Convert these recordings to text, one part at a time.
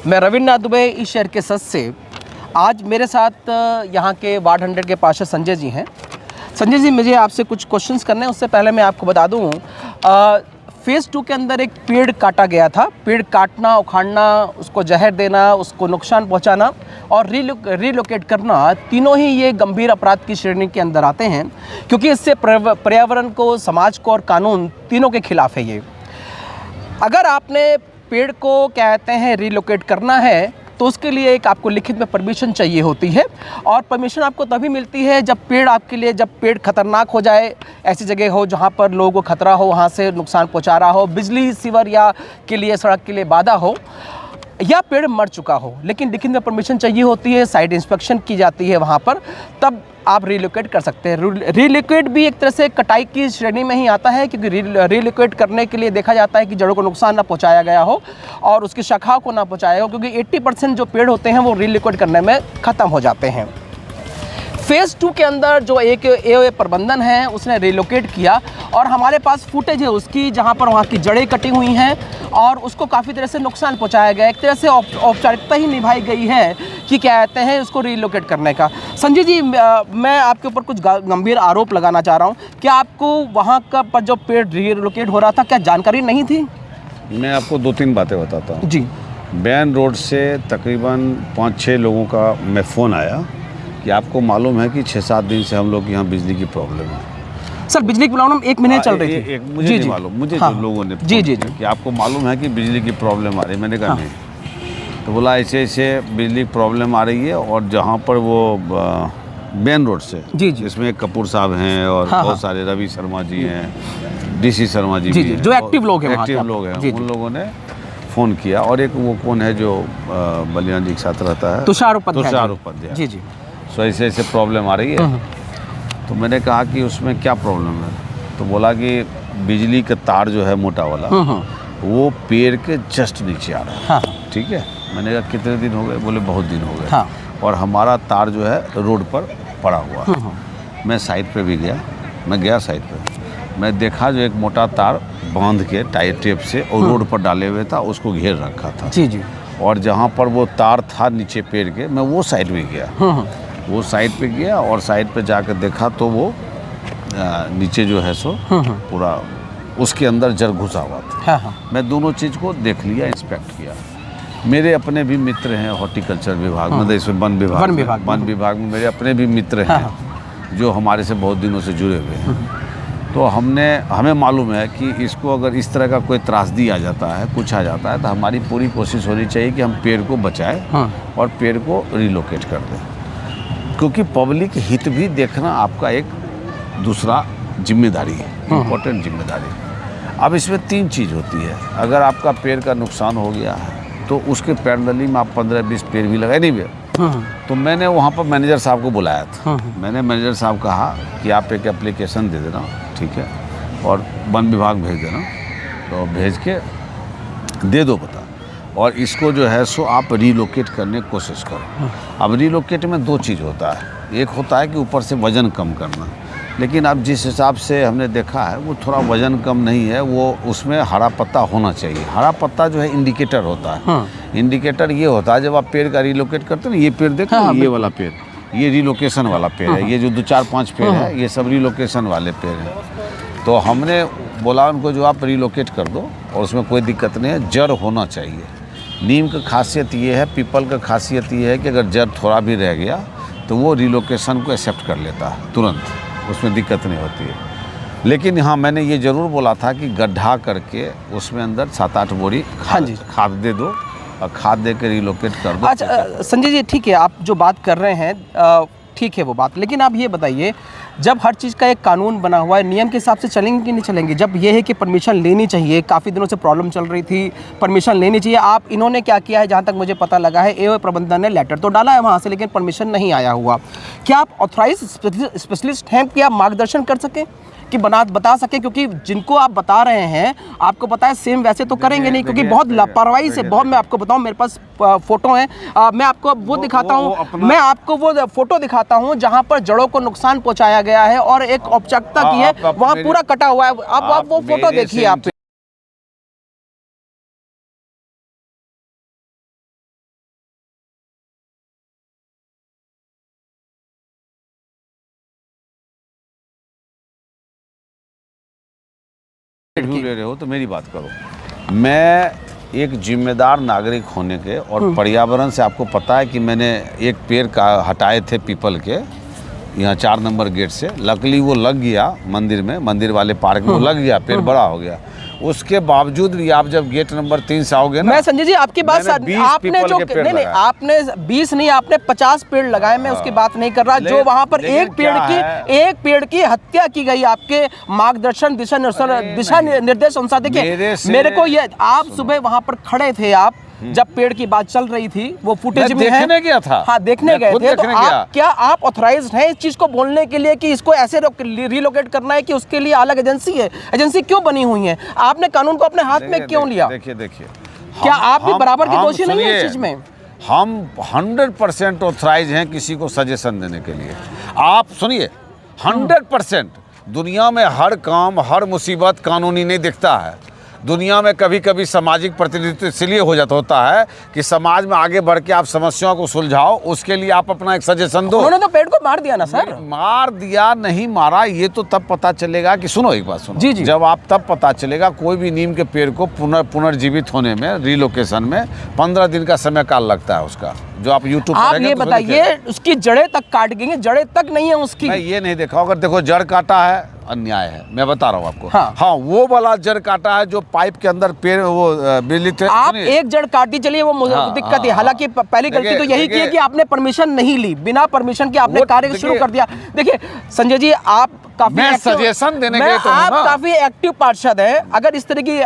मैं रविन्द्रनाथ दुबे इस शहर के सच से। आज मेरे साथ यहाँ के वार्ड 100 के पार्षद संजय जी हैं। संजय जी, मुझे आपसे कुछ क्वेश्चंस करने हैं। उससे पहले मैं आपको बता दूँ, फेज़ 2 के अंदर एक पेड़ काटा गया था। पेड़ काटना, उखाड़ना, उसको जहर देना, उसको नुकसान पहुँचाना और रीलोकेट करना, तीनों ही ये गंभीर अपराध की श्रेणी के अंदर आते हैं, क्योंकि इससे पर्यावरण को, समाज को और कानून तीनों के खिलाफ है ये। अगर आपने पेड़ को कहते हैं रीलोकेट करना है तो उसके लिए एक आपको लिखित में परमिशन चाहिए होती है, और परमिशन आपको तभी मिलती है जब पेड़ खतरनाक हो जाए, ऐसी जगह हो जहाँ पर लोगों को खतरा हो, वहाँ से नुकसान पहुँचा रहा हो, बिजली, सीवर या के लिए, सड़क के लिए बाधा हो, या पेड़ मर चुका हो। लेकिन लिखित में परमिशन चाहिए होती है, साइट इंस्पेक्शन की जाती है वहाँ पर, तब आप रीलोकेट कर सकते हैं। रीलोकेट भी एक तरह से कटाई की श्रेणी में ही आता है, क्योंकि रीलोकेट करने के लिए देखा जाता है कि जड़ों को नुकसान ना पहुँचाया गया हो और उसकी शाखाओं को ना पहुँचाया हो, क्योंकि 80% जो पेड़ होते हैं वो रीलोकेट करने में ख़त्म हो जाते हैं। फेज़ 2 के अंदर जो एक एओए प्रबंधन है उसने रीलोकेट किया, और हमारे पास फुटेज है उसकी, जहाँ पर वहाँ की जड़ें कटी हुई हैं और उसको काफ़ी तरह से नुकसान पहुँचाया गया है। एक तरह से औपचारिकता ही निभाई गई है कि क्या कहते हैं उसको रीलोकेट करने का। संजय जी, मैं आपके ऊपर कुछ गंभीर आरोप लगाना चाह रहा हूँ। क्या आपको वहाँ का पर जो पेड़ रीलोकेट हो रहा था, क्या जानकारी नहीं थी? मैं आपको 2-3 बातें बताता हूँ जी। बैन रोड से तकरीबन 5-6 लोगों का मैं फ़ोन आया कि आपको मालूम है कि 6-7 दिन से हम लोग के यहाँ बिजली की प्रॉब्लम है। सर, बिजली की प्रॉब्लम 1 महीने चल रही थी। मुझे नहीं मालूम, मुझे हाँ, जो लोगों ने जी कि आपको मालूम है कि बिजली की प्रॉब्लम आ रही है। मैंने कहा नहीं। तो बोला ऐसे ऐसे बिजली की प्रॉब्लम आ रही है, और जहाँ पर वो बैन रोड से, इसमें कपूर साहब हैं और बहुत सारे रवि शर्मा जी हैं, डीसी शर्मा जी भी हैं, जो एक्टिव लोग हैं, उन लोगों ने फ़ोन किया। और एक वो कौन है जो बलियान जी के साथ रहता है, तुषार उपाध्याय। जी। सो ऐसे ऐसे प्रॉब्लम आ रही है। तो मैंने कहा कि उसमें क्या प्रॉब्लम है? तो बोला कि बिजली का तार जो है मोटा वाला, वो पेड़ के जस्ट नीचे आ रहा है। ठीक है। मैंने कहा कितने दिन हो गए? बोले बहुत दिन हो गए। और हमारा तार जो है रोड पर पड़ा हुआ है। मैं साइड पे भी गया, साइड पे मैं देखा जो एक मोटा तार बांध के टाई टेप से और रोड पर डाले हुए था, उसको घेर रखा था। जी। और जहाँ पर वो तार था नीचे पेड़ के, मैं वो साइड में गया। वो साइड पे गया और साइड पे जाकर देखा तो वो नीचे जो है सो पूरा उसके अंदर जड़ घुसा हुआ था। मैं दोनों चीज़ को देख लिया, इंस्पेक्ट किया। मेरे अपने भी मित्र हैं हॉर्टिकल्चर विभाग में, इसमें वन विभाग में मेरे अपने भी मित्र हैं जो हमारे से बहुत दिनों से जुड़े हुए हैं। तो हमें मालूम है कि इसको अगर इस तरह का कोई त्रासदी आ जाता है, कुछ आ जाता है, तो हमारी पूरी कोशिश होनी चाहिए कि हम पेड़ को बचाएं और पेड़ को रीलोकेट कर दें, क्योंकि पब्लिक हित भी देखना आपका एक दूसरा जिम्मेदारी है, इम्पोर्टेंट जिम्मेदारी। अब इसमें 3 चीज़ होती है। अगर आपका पेड़ का नुकसान हो गया है तो उसके पैरेलली में आप 15-20 पेड़ भी लगाए नहीं हुए। तो मैंने वहाँ पर मैनेजर साहब को बुलाया था। मैंने मैनेजर साहब कहा कि आप एक एप्लीकेशन दे देना, ठीक है, और वन विभाग भेज देना, तो भेज के दे दो पता, और इसको जो है सो आप रीलोकेट करने की कोशिश करो। अब रीलोकेट में 2 चीज़ होता है। एक होता है कि ऊपर से वज़न कम करना, लेकिन अब जिस हिसाब से हमने देखा है वो थोड़ा वज़न कम नहीं है, वो उसमें हरा पत्ता होना चाहिए। हरा पत्ता जो है इंडिकेटर होता है। इंडिकेटर ये होता है जब आप पेड़ का रीलोकेट करते हो ना, ये पेड़ देखो, ये वाला पेड़, ये रीलोकेशन वाला पेड़ है। ये जो 2-4-5 पेड़ है, ये सब रीलोकेशन वाले पेड़ हैं। तो हमने बोला उनको जो आप रीलोकेट कर दो, और उसमें कोई दिक्कत नहीं है, जड़ होना चाहिए। नीम का खासियत ये है, पीपल का खासियत ये है कि अगर जड़ थोड़ा भी रह गया तो वो रीलोकेशन को एक्सेप्ट कर लेता है तुरंत, उसमें दिक्कत नहीं होती है। लेकिन हाँ, मैंने ये ज़रूर बोला था कि गड्ढा करके उसमें अंदर 7-8 बोरी खाद दे दो, और खाद दे के रीलोकेट कर दो। अच्छा संजय जी, ठीक है, आप जो बात कर रहे हैं ठीक है वो बात, लेकिन आप ये बताइए, जब हर चीज़ का एक कानून बना हुआ है, नियम के हिसाब से चलेंगे कि नहीं चलेंगे? जब ये है कि परमिशन लेनी चाहिए, काफ़ी दिनों से प्रॉब्लम चल रही थी, परमिशन लेनी चाहिए, आप इन्होंने क्या किया है, जहाँ तक मुझे पता लगा है, एओए प्रबंधन ने लेटर तो डाला है वहाँ से, लेकिन परमिशन नहीं आया हुआ। क्या आप ऑथराइज स्पेशलिस्ट हैं कि आप मार्गदर्शन कर सकें, कि बता सकें? क्योंकि जिनको आप बता रहे हैं, आपको पता है सेम वैसे तो करेंगे नहीं, क्योंकि बहुत लापरवाही से, बहुत, मैं आपको बताऊं, मेरे पास फ़ोटो हैं, मैं आपको वो दिखाता हूं, मैं आपको वो फ़ोटो दिखाता हूं जहां पर जड़ों को नुकसान पहुंचाया गया है और एक औपचारिकता की है, वहां पूरा कटा हुआ है। आप वो फ़ोटो देखिए आप। की। ले रहे हो तो मेरी बात करो। मैं एक जिम्मेदार नागरिक होने के और पर्यावरण से आपको पता है कि मैंने एक पेड़ का हटाए थे पीपल के यहाँ 4 नंबर गेट से, लकली वो लग गया मंदिर में, मंदिर वाले पार्क में वो लग गया, पेड़ बड़ा हो गया। उसके बावजूद भी आप जब गेट नंबर 3 से आओगे ना, मैं संजय जी आपकी बात मैंने 20 आपने पीपल जो के पेड़ नहीं लगाए। आपने 20 नहीं आपने 50 पेड़ लगाए, मैं उसकी बात नहीं कर रहा। जो वहां पर लेकिन एक पेड़ की हत्या की गई आपके मार्गदर्शन दिशा निर्देश अनुसार। देखिए मेरे को ये, आप सुबह वहां पर खड़े थे आप जब पेड़ की बात चल रही थी, वो फुटेज में है। देखने गया था। हाँ देखने गए थे। तो आप क्या आप ऑथराइज्ड हैं इस चीज को बोलने के लिए कि इसको ऐसे रिलोकेट करना है, कि उसके लिए अलग एजेंसी है? एजेंसी क्यों बनी हुई है? आपने कानून को अपने हाथ में क्यों लिया? देखिए क्या आप भी बराबर के दोषी नहीं है इस चीज में? हम 100% ऑथराइज हैं किसी को सजेशन देने के लिए। आप सुनिए, 100%। दुनिया में हर काम, हर मुसीबत कानूनी नहीं दिखता है। दुनिया में कभी कभी सामाजिक प्रतिनिधित्व इसलिए हो जाता होता है कि समाज में आगे बढ़ के आप समस्याओं को सुलझाओ, उसके लिए आप अपना एक सजेशन दो। उन्होंने तो पेड़ को मार दिया ना सर। मार दिया नहीं मारा, ये तो तब पता चलेगा कि, सुनो एक बात सुनो जी जी। जब आप तब पता चलेगा कोई भी नीम के पेड़ को पुनर्जीवित होने में, रिलोकेशन में 15 दिन का समय काल लगता है उसका, जो आप यूट्यूब पर आप ये बताइए उसकी जड़ें तक काट गई हैं, जड़ें तक नहीं है उसकी। मैं ये नहीं देखा, अगर देखो जड़ काटा है अन्याय है, मैं बता रहा हूँ आपको। हाँ वो वाला जड़ काटा है जो पाइप के अंदर पेड़ वो बिजली थे। आप एक जड़ काटी चलिए, वो दिक्कत है। हालांकि पहली गलती तो यही की है कि आपने परमिशन नहीं ली, बिना परमिशन के आपने कार्य शुरू कर दिया। देखिए संजय जी, आप काफी सजेशन देने के लिए तो आप काफी एक्टिव पार्षद हैं। अगर इस तरह की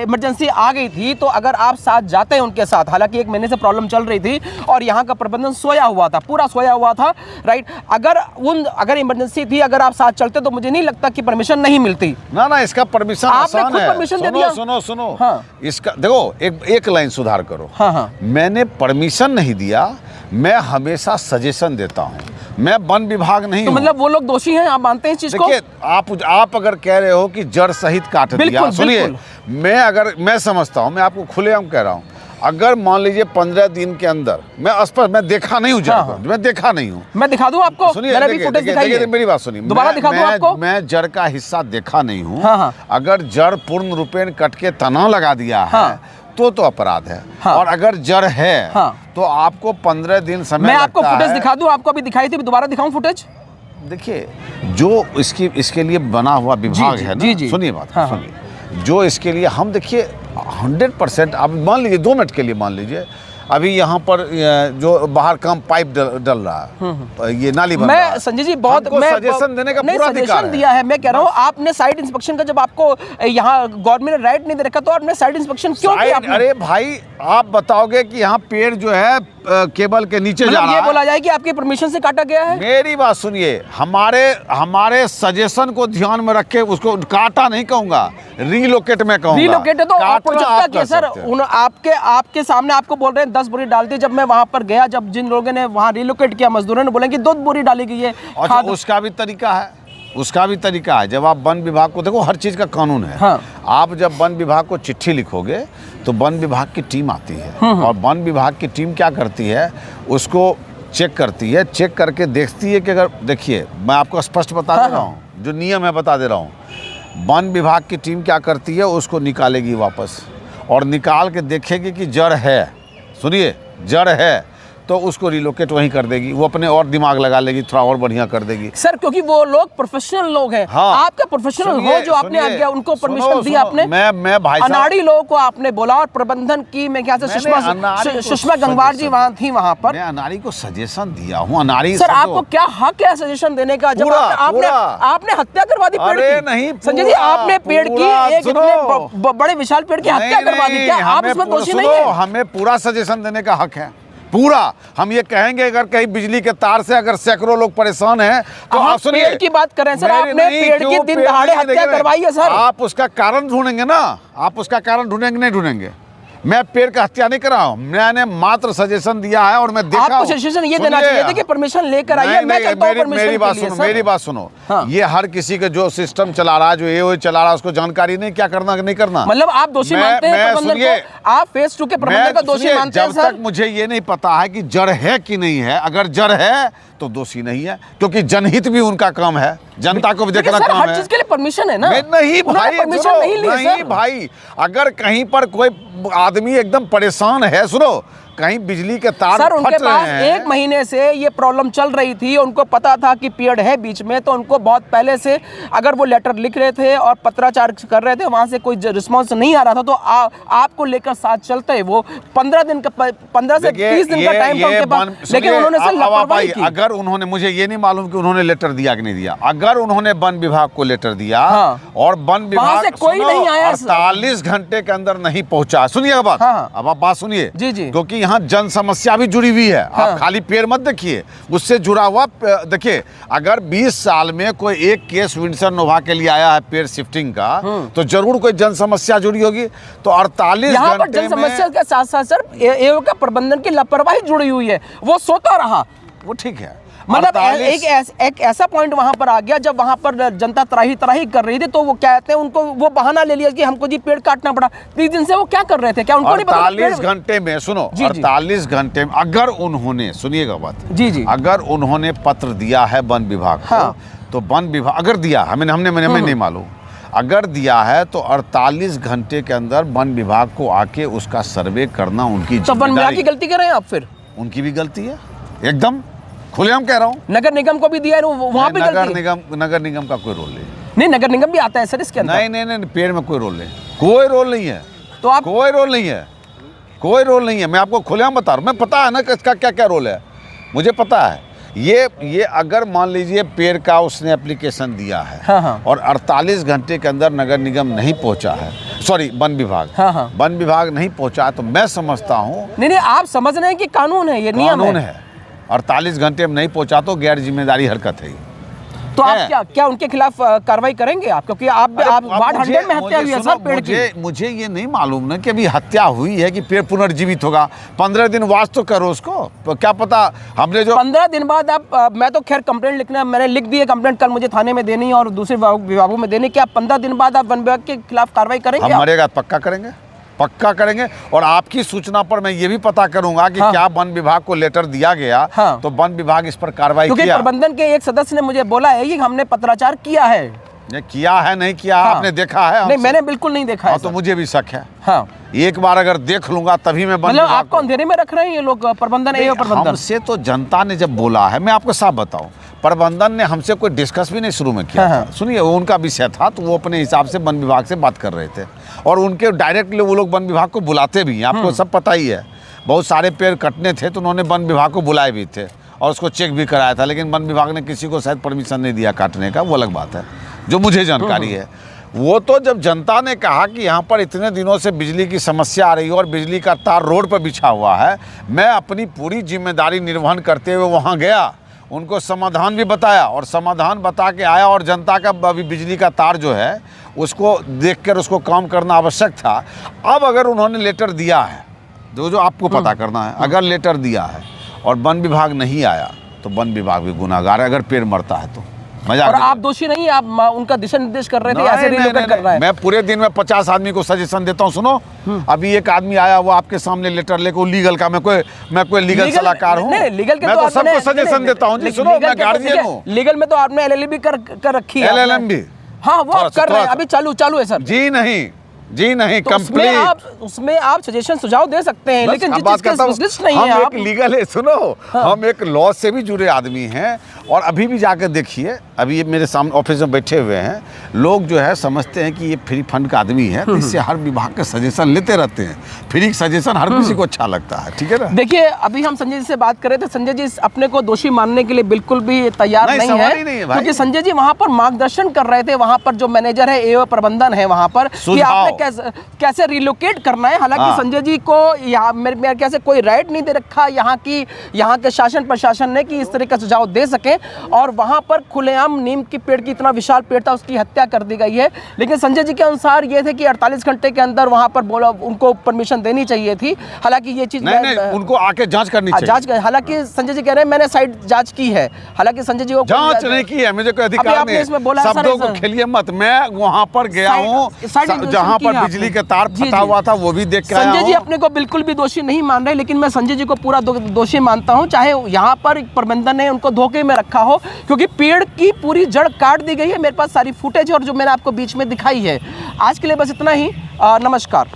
इमरजेंसी आ गई थी तो अगर आप साथ जाते हैं उनके साथ, हालांकि 1 महीने से प्रॉब्लम चल रही थी और यहाँ का प्रबंधन सोया हुआ था, पूरा सोया हुआ था, राइट। अगर इमरजेंसी थी, अगर आप साथ चलते तो मुझे नहीं लगता कि परमिशन नहीं मिलती। ना इसका परमिशन आपने आसान खुद है। परमिशन दे दिया। सुनो हाँ। इसका देखो, एक लाइन सुधार करो। हाँ। मैंने परमिशन नहीं दिया, मैं हमेशा सजेशन देता हूँ, मैं वन विभाग नहीं तो हूँ। मतलब वो लोग दोषी हैं, आप मानते हैं इस चीज को? देखिए आप अगर कह रहे हो कि जड़ सहित काट दिया, सुनिए, मैं समझता हूँ, मैं आपको खुलेआम कह रहा हूँ, अगर मान लीजिए 15 दिन के अंदर, मैं देखा नहीं हूँ जड़ को, मैं देखा नहीं हूँ। मैं दिखा दूं आपको? सुनिए, देखिए मेरी बात सुनिए, दोबारा दिखा दूं आपको? मैं जड़ का हिस्सा देखा नहीं हूँ। हाँ। अगर जड़ पूर्ण रूपेण कट के तना लगा दिया है तो अपराध है। और अगर जड़ है तो आपको 15 दिन समय मैं आपको फुटेज दिखा दूं? आपको अभी दिखाई थी, दोबारा दिखाऊं फुटेज? देखिए, जो इसके लिए बना हुआ विभाग है ना, सुनिए बात, सुनिए, जो इसके लिए हम, देखिए 100%, आप मान लीजिए 2 मिनट के लिए मान लीजिए, अभी यहाँ पर जो बाहर काम पाइप डल रहा है, ये नाली बन रहा है। मैं संजय जी बहुत सजेशन देने का पूरा अधिकार है। दिया है। मैं कह रहा हूँ आपने साइट इंस्पेक्शन का, जब आपको यहाँ गवर्नमेंट ने राइट नहीं दे रखा, तो आपने साइट इंस्पेक्शन क्यों किया? अरे भाई, आप बताओगे कि यहाँ पेड़ जो है केबल के नीचे जा रहा है, ये बोला जाए कि आपकी परमिशन से काटा गया है? मेरी बात सुनिए, हमारे सजेशन को ध्यान में रखे उसको काटा नहीं कहूंगा, रिलोकेट में कहूंगा। रिलोकेट तो औपचारिकता के सर, आपके सामने आपको बोल रहे हैं 10 बोरी डालती। जब मैं वहां पर गया, जब जिन लोगों ने वहां रिलोकेट किया, मजदूरों ने बोला कि 2 बोरी डाली गई है। अच्छा, उसका भी तरीका है। जब आप वन विभाग को, देखो हर चीज का कानून है। आप जब वन विभाग को चिट्ठी लिखोगे तो वन विभाग की टीम आती है, और वन विभाग की टीम क्या करती है, उसको चेक करती है, चेक करके देखती है कि अगर, देखिए मैं आपको स्पष्ट बता दे रहा हूँ, जो नियम है बता दे रहा हूँ। वन विभाग की टीम क्या करती है, उसको निकालेगी वापस, और निकाल के देखेगी कि जड़ है, सुनिए, जड़ है तो उसको रिलोकेट वहीं कर देगी, वो अपने और दिमाग लगा लेगी, थोड़ा और बढ़िया कर देगी सर, क्योंकि वो लोग प्रोफेशनल लोग हैं। आपका प्रोफेशनल हो जो आपने आज्ञा, उनको परमिशन दी आपने। मैं भाई साहब, अनाड़ी लोगों को आपने बोला, और प्रबंधन की, मैं क्या सुषमा गंगवार जी वहां थी, वहां पर मैं अनाड़ी को सजेशन दिया हूँ। अनाड़ी सर, आपको क्या हक है सजेशन देने का? जब आपने हत्या करवा दी पेड़ की। नहीं संजय जी, आपने पेड़ की, एक इतने बड़े विशाल पेड़ की हत्या करवा दी, क्या आप इसमें दोषी नहीं है? हमें पूरा सजेशन देने का हक है, पूरा। हम ये कहेंगे अगर कहीं बिजली के तार से अगर सैकड़ों लोग परेशान हैं तो आप सुनिए, पेड़ की बात करें सर, आपने पेड़ की दिन दहाड़े हत्या करवाई है सर। आप उसका कारण ढूंढेंगे ना, आप उसका कारण ढूंढेंगे, नहीं ढूंढेंगे। मैं पेड़ का हत्या नहीं कर रहा हूं, मैंने मात्र सजेशन दिया है, और मैं देखा आपको सजेशन ये देना चाहिए था कि परमिशन लेकर आइए। मैं चलता हूं परमिशन के लिए सर। मेरी बात सुनो। ये हर किसी का जो सिस्टम चला रहा है, जो ये चला रहा है, उसको जानकारी नहीं क्या करना नहीं करना। मतलब आप दोषी मानते हैं प्रबंधन को? आप फेज 2 के प्रबंधन का दोषी मानते हैं सर? जब तक मुझे ये नहीं पता है कि जड़ है कि नहीं है, अगर जड़ है तो दोषी नहीं है, क्योंकि जनहित भी उनका काम है, जनता को भी देखना काम हर है। चीज के लिए परमिशन है ना। नहीं भाई, परमिशन नहीं ली नहीं भाई, अगर कहीं पर कोई आदमी एकदम परेशान है, सुनो, कहीं बिजली के तार सर उनके फट रहे पास हैं। 1 महीने से ये प्रॉब्लम चल रही थी, उनको पता था कि पेड़ है बीच में, तो उनको बहुत पहले से अगर वो लेटर लिख रहे थे और पत्राचार कर रहे थे, वहां से कोई रिस्पांस नहीं आ रहा था, तो आपको लेकर साथ चलते। वो 15 से 30 दिन का टाइम था उनके पास, लेकिन उन्होंने सर लापरवाही की। अगर उन्होंने, मुझे ये नहीं मालूम कि उन्होंने लेटर दिया कि नहीं दिया, अगर उन्होंने वन विभाग को लेटर दिया और वन विभाग से कोई नहीं आया, 48 घंटे के अंदर नहीं पहुंचा, सुनिए बात, अब आप बात सुनिए जी जी, क्योंकि यहाँ जन समस्या भी जुड़ी हुई है। आप खाली पेड़ मत देखिए, उससे जुड़ा हुआ देखिए। अगर 20 साल में कोई एक केस विंडसर नोवा के लिए आया है पेड़ शिफ्टिंग का, तो जरूर कोई जन समस्या जुड़ी होगी। तो 48 यहाँ पर घंटे जन समस्या के साथ साथ सर एओ का प्रबंधन की लापरवाही जुड़ी हुई है, वो सोता रहा। वो ठीक है, मतलब एक ऐसा पॉइंट वहां पर आ गया जब वहां पर जनता त्राही कर रही थी, तो वो कहते हैं, उनको वो बहाना ले लिया कि हमको जी पेड़ काटना पड़ा। 30 दिन से वो क्या कर रहे थे, क्या उनको नहीं पता? 48 घंटे में, सुनो, 48 घंटे में अगर उन्होंने, सुनिएगा बात जी जी, अगर उन्होंने पत्र दिया है वन विभाग को, तो वन विभाग अगर दिया, हमें नहीं मालूम, अगर दिया है तो 48 घंटे के अंदर वन विभाग को आके उसका सर्वे करना उनकी तो वन विभाग की गलती कर रहे हैं आप? फिर उनकी भी गलती है, एकदम खुलेआम कह रहा हूँ। नगर निगम को भी दिया है, वहाँ पे नगर निगम का कोई रोल नहीं, नगर निगम भी आता है सर इसके अंदर। नहीं, पेड़ में कोई रोल नहीं, कोई रोल नहीं है। तो आप, कोई रोल नहीं है, मैं आपको खुलेआम बता रहा हूँ, मैं पता है ना कि इसका क्या क्या रोल है, मुझे पता है। ये अगर मान लीजिए पेड़ का उसने एप्लीकेशन दिया है और 48 घंटे के अंदर नगर निगम नहीं पहुंचा है, सॉरी वन विभाग, वन विभाग नहीं पहुंचा, तो मैं समझता हूँ नहीं, आप समझ रहे हैं कि कानून है, ये नियम है। 48 घंटे में नहीं पहुंचा तो गैर जिम्मेदारी हरकत है। तो आप क्या उनके खिलाफ कार्रवाई करेंगे आप? क्योंकि आप वार्ड 100 में हत्या हुई है सर पेड़ की। मुझे ये नहीं मालूम ना कि अभी हत्या हुई है कि पेड़ पुनर्जीवित होगा। 15 दिन वास तो करो उसको, तो क्या पता हमने जो 15 दिन बाद आप, मैं तो खैर कंप्लेंट लिखना, मैंने लिख दी है कंप्लेंट, कल मुझे थाने में देनी और दूसरे विभागों में देनी। क्या 15 दिन बाद आप वन विभाग के खिलाफ कार्रवाई करेंगे? हम मरेगा पक्का करेंगे और आपकी सूचना पर मैं ये भी पता करूंगा कि क्या वन विभाग को लेटर दिया गया, तो वन विभाग इस पर कार्रवाई किया। प्रबंधन के एक सदस्य ने मुझे बोला है कि हमने पत्राचार किया है। नहीं किया, आपने देखा है? नहीं, मैंने बिल्कुल नहीं देखा है। तो मुझे भी शक है। एक बार अगर देख लूंगा तभी मैं मतलब आपको अंधेरे में रख रहे हैं ये लोग, प्रबंधन? हमसे तो जनता ने जब बोला है, मैं आपको साफ बताऊं, प्रबंधन ने हमसे कोई डिस्कस भी नहीं शुरू में किया था। सुनिए, वो उनका विषय था, तो वो अपने हिसाब से वन विभाग से बात कर रहे थे और उनके डायरेक्टली वो लोग वन विभाग को बुलाते भी हैं, आपको सब पता ही है। बहुत सारे पेड़ कटने थे तो उन्होंने वन विभाग को बुलाए भी थे और उसको चेक भी कराया था, लेकिन वन विभाग ने किसी को शायद परमिशन नहीं दिया काटने का, वो अलग बात है जो मुझे जानकारी है। वो तो जब जनता ने कहा कि यहाँ पर इतने दिनों से बिजली की समस्या आ रही है और बिजली का तार रोड पर बिछा हुआ है, मैं अपनी पूरी जिम्मेदारी निर्वहन करते हुए वहाँ गया, उनको समाधान भी बताया और समाधान बता के आया और जनता का अभी बिजली का तार जो है उसको देखकर उसको काम करना आवश्यक था। अब अगर उन्होंने लेटर दिया है, जो आपको पता करना है, अगर लेटर दिया है और वन विभाग नहीं आया तो वन विभाग भी गुनाहगार है अगर पेड़ मरता है तो। और आप दोषी नहीं, आप उनका दिशा निर्देश कर रहे थे, ऐसे रिलोकेट कर रहा है। मैं पूरे दिन में 50 आदमी को सजेशन देता हूँ। सुनो, अभी एक आदमी आया वो आपके सामने लेटर लेकर, लीगल का, मैं कोई लीगल सलाहकार हूँ, मैं तो सबको सजेशन देता हूँ। सुनो, मैं गार्जियन हूँ। लीगल में तो आपने LLB कर रखी है। LLM भी, हाँ, वो आप कर रहे हैं, अभी चालू है सर। जी नहीं, तो उसमें आप सजेशन सुझाव दे सकते हैं, लेकिन जिस चीज के स्पेशलिस्ट नहीं है आप। लीगल है, सुनो, हम एक लॉ से भी जुड़े आदमी हैं और अभी भी जाकर देखिए, अभी ये मेरे सामने ऑफिस में बैठे हुए हैं लोग, जो है समझते हैं कि ये फ्री फंड का आदमी है, तो इससे हर विभाग का सजेशन लेते रहते हैं। फ्री सजेशन हर किसी को अच्छा लगता है, ठीक है ना। देखिए, अभी हम संजय जी से बात कर रहे थे, संजय जी अपने को दोषी मानने के लिए बिल्कुल भी तैयार नहीं है, क्योंकि संजय जी वहाँ पर मार्गदर्शन कर रहे थे, वहाँ पर जो मैनेजर है, एओ प्रबंधन है वहाँ पर, कि आपने कैसे रिलोकेट करना है। हालांकि संजय जी को यहाँ मेरे कैसे कोई राइट नहीं दे रखा यहाँ के शासन प्रशासन ने कि इस तरह का सुझाव दे सके, और वहाँ पर खुलेआम आम नीम की पेड़ की इतना विशाल पेड़ था, उसकी हत्या कर दी गई है। लेकिन संजय जी के अनुसार ये थे कि 48 घंटे के अंदर वहाँ पर बोला उनको परमिशन देनी चाहिए थी। हालांकि ये चीज़ नहीं, उनको आके जांच करनी चाहिए। हालांकि संजय जी कह रहे हैं मैंने साइट जांच की है, हालांकि संजय जी को जांच नहीं की है, मुझे कोई अधिकार नहीं है। शब्दों को खेलिए मत, मैं वहाँ पर गया हूँ जहाँ पर बिजली का तार फटा हुआ था, वो भी देख के आया हूँ। संजय जी अपने को बिल्कुल भी दोषी नहीं मान रहे, लेकिन मैं संजय जी को पूरा दोषी मानता हूँ, चाहे यहाँ पर प्रबंधन ने उनको धोखे में रखा हो, क्योंकि पेड़ की पूरी जड़ काट दी गई है। मेरे पास सारी फुटेज है और जो मैंने आपको बीच में दिखाई है। आज के लिए बस इतना ही। नमस्कार।